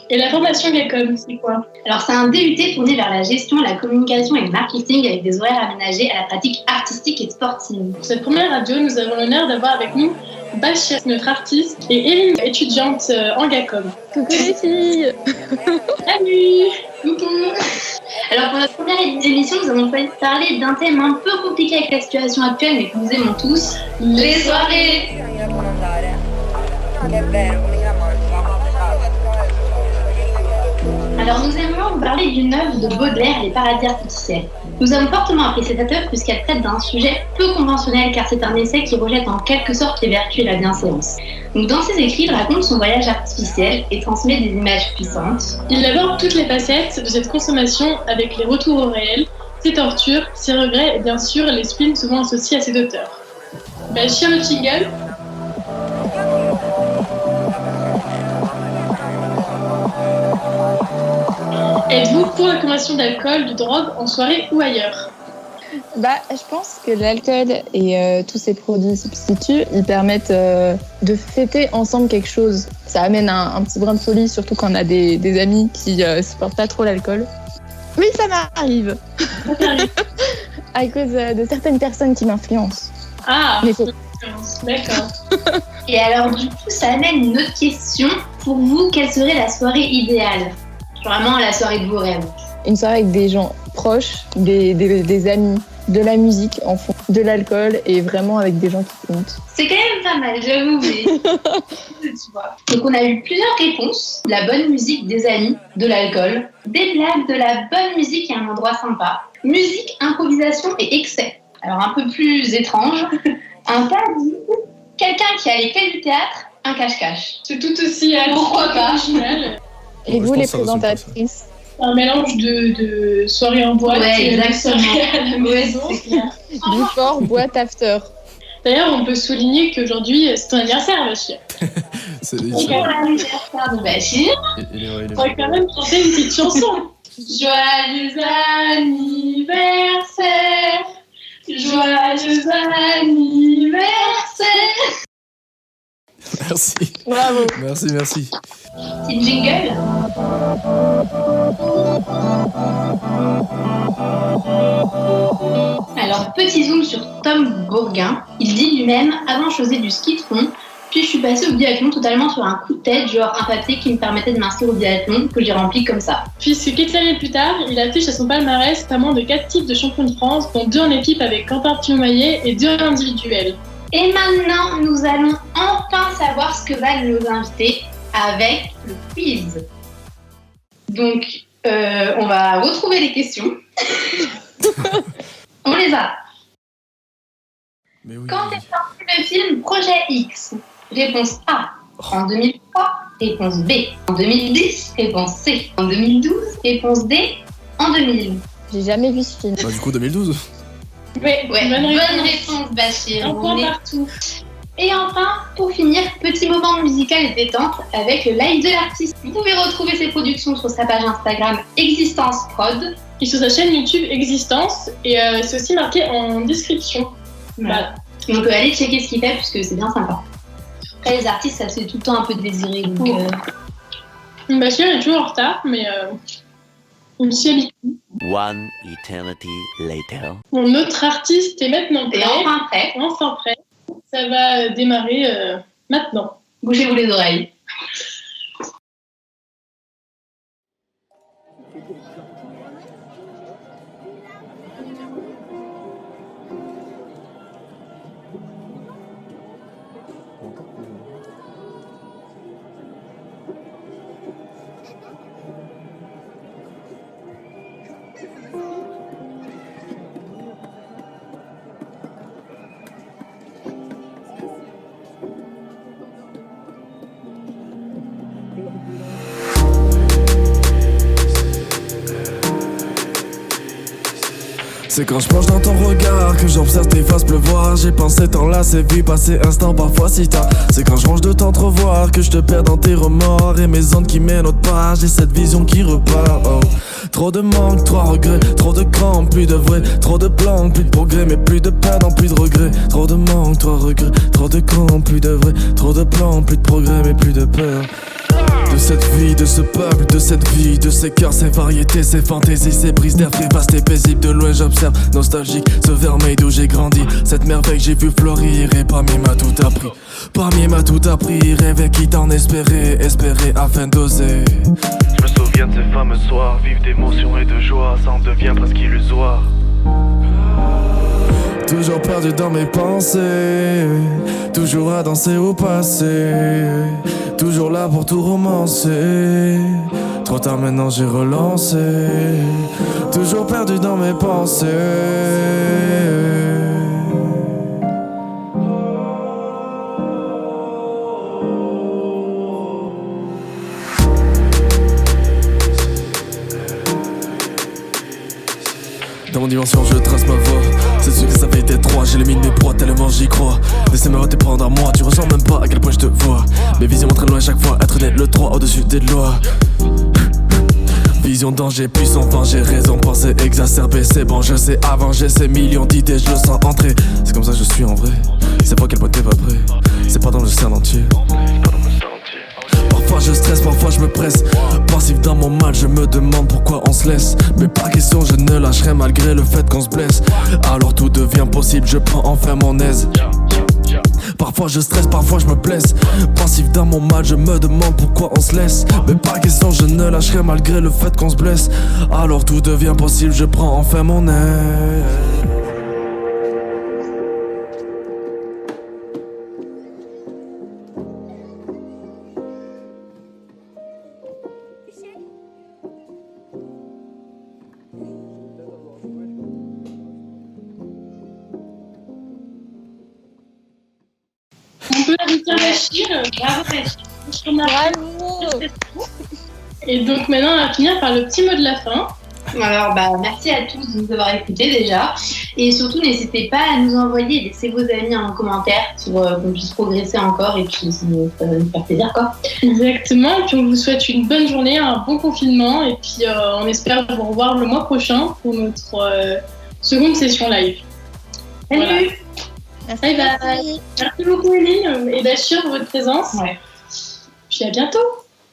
Et la formation Gacom, c'est quoi? Alors, c'est un DUT tourné vers la gestion, la communication et le marketing avec des horaires aménagés à la pratique artistique et sportive. Pour cette première radio, nous avons l'honneur d'avoir avec nous Bachir, notre artiste, et Eline, étudiante en Gacom. Coucou les filles. Salut. Coucou. Alors, pour notre première émission, nous avons choisi de parler d'un thème un peu compliqué avec la situation actuelle, mais que nous aimons tous, les soirées. Alors, nous aimerions vous parler d'une œuvre de Baudelaire, Les Paradis artificiels. Nous avons fortement apprécié cette œuvre puisqu'elle traite d'un sujet peu conventionnel, car c'est un essai qui rejette en quelque sorte les vertus et la bienséance. Donc, dans ses écrits, il raconte son voyage artificiel et transmet des images puissantes. Il aborde toutes les facettes de cette consommation avec les retours au réel, ses tortures, ses regrets et bien sûr les spins souvent associés à ses auteurs. Bachir, le jingle. Êtes-vous pour la consommation d'alcool, de drogue en soirée ou ailleurs? Je pense que l'alcool et tous ces produits substituts, ils permettent de fêter ensemble quelque chose. Ça amène un petit brin de folie, surtout quand on a des amis qui supportent pas trop l'alcool. Oui, ça m'arrive. À cause de certaines personnes qui m'influencent. Ah, mais faut... D'accord. Et alors, du coup, ça amène une autre question. Pour vous, quelle serait la soirée idéale? Vraiment la soirée de vos rêves. Une soirée avec des gens proches, des amis, de la musique en fond, de l'alcool et vraiment avec des gens qui comptent. C'est quand même pas mal, j'avoue, mais tu vois. Donc on a eu plusieurs réponses. De la bonne musique, des amis, de l'alcool, des blagues, de la bonne musique et un endroit sympa. Musique, improvisation et excès. Alors un peu plus étrange. Un paradis, quelqu'un qui a les clés du théâtre, un cache-cache. C'est tout aussi Pourquoi pas original. Et vous, les présentatrices? Un mélange de soirée en boîte et de soirée à la maison. C'est clair. Before, boîte, after. D'ailleurs, on peut souligner qu'aujourd'hui, c'est ton anniversaire, Bachir. C'est Pour l'anniversaire de Bachir, on va quand même chanter une petite chanson. Joyeux anniversaire, joyeux anniversaire. Merci. Bravo. Merci. c'est une jingle. Alors, petit zoom sur Tom Bourguin. Il dit lui-même, avant je faisais du ski de fond, puis je suis passée au biathlon totalement sur un coup de tête, genre un papier qui me permettait de m'inscrire au biathlon, que j'ai rempli comme ça. Puisque quelques années plus tard, il affiche à son palmarès pas moins de 4 titres de champion de France, dont 2 en équipe avec Quentin Fillon-Maillet et 2 individuels. Et maintenant, nous allons enfin savoir ce que valent nos invités avec le quiz. Donc, on va retrouver les questions. On les a. Mais oui. Quand est sorti le film Projet X? Réponse A, en 2003. Réponse B, en 2010. Réponse C, en 2012. Réponse D, en 2000. J'ai jamais vu ce film. Du coup, 2012. Ouais, bonne réponse. réponse, Bachir. Un point partout. Et enfin, pour finir, petit moment musical et détente avec le live de l'artiste. Vous pouvez retrouver ses productions sur sa page Instagram Existence Prod. Et sur sa chaîne YouTube Existence, et c'est aussi marqué en description. Voilà. Donc allez checker ce qu'il fait puisque c'est bien sympa. Après les artistes, ça se fait tout le temps un peu désirer. Donc, Bachir est toujours en retard, mais on s'y habitue. One eternity later. Bon, notre artiste est maintenant prêt. Et enfin prêt. Enfin prêt. Ça va démarrer maintenant. Bougez-vous les oreilles. C'est quand je plonge dans ton regard que j'observe tes faces pleuvoir. J'ai pensé t'enlacer, vu passer instant parfois si tard. C'est quand je range de t'entrevoir que je te perds dans tes remords. Et mes ondes qui mènent autre part, j'ai cette vision qui repart. Oh. Trop de manque, trop regrets, trop de crampes, plus de vrai. Trop de plans, plus de progrès, mais plus de perdants, plus de regrets. Trop de manque, trop regrets, trop de crampes, plus de vrai. Trop de plans, plus de progrès, mais plus de peur. De cette vie, de ce peuple, de cette vie, de ces cœurs, ces variétés, ces fantaisies, ces brises d'air très vastes et paisibles. De loin j'observe, nostalgique, ce vermeil d'où j'ai grandi. Cette merveille que j'ai vu fleurir et parmi m'a tout appris. Parmi m'a tout appris, rêver quitte en espérer, espérer afin d'oser. Je me souviens de ces fameux soirs, vivre d'émotions et de joie, ça en devient presque illusoire. Toujours perdu dans mes pensées, toujours à danser au passé, toujours là pour tout romancer. Trop tard maintenant j'ai relancé, toujours perdu dans mes pensées. Dans mon dimension je trace ma voie. C'est sûr que ça fait été trois. J'ai les mines mes proies tellement j'y crois. Laissez-moi te prendre à moi. Tu ressens même pas à quel point je te vois. Mes visions m'entraînent loin chaque fois. Être net le 3 au-dessus des lois. Vision danger, puissant vent, j'ai raison, pensée exacerbée, c'est bon, je sais avanger ces millions d'idées, je le sens entrer. C'est comme ça que je suis en vrai, c'est pas à quel point t'es pas prêt, c'est pas dans le cercle entier. Parfois je stresse, parfois je me presse. Passif dans mon mal, je me demande pourquoi on se laisse. Mais pas question, je ne lâcherai malgré le fait qu'on se blesse. Alors tout devient possible, je prends enfin mon aise. Parfois je stresse, parfois je me blesse. Passif dans mon mal, je me demande pourquoi on se laisse. Mais pas question, je ne lâcherai malgré le fait qu'on se blesse. Alors tout devient possible, je prends enfin mon aise. On peut inviter Bachir. Bravo, Bachir. Bravo. Et donc maintenant, on va finir par le petit mot de la fin. Alors, merci à tous de nous avoir écoutés déjà. Et surtout, n'hésitez pas à nous envoyer, laissez vos amis en commentaire pour qu'on puisse progresser encore et puis ça va nous faire plaisir, quoi. Exactement. Et puis on vous souhaite une bonne journée, un bon confinement. Et puis on espère vous revoir le mois prochain pour notre seconde session live. Salut. Voilà. Merci. Merci beaucoup, Eline et Bachir, pour votre présence. Ouais. Puis à bientôt.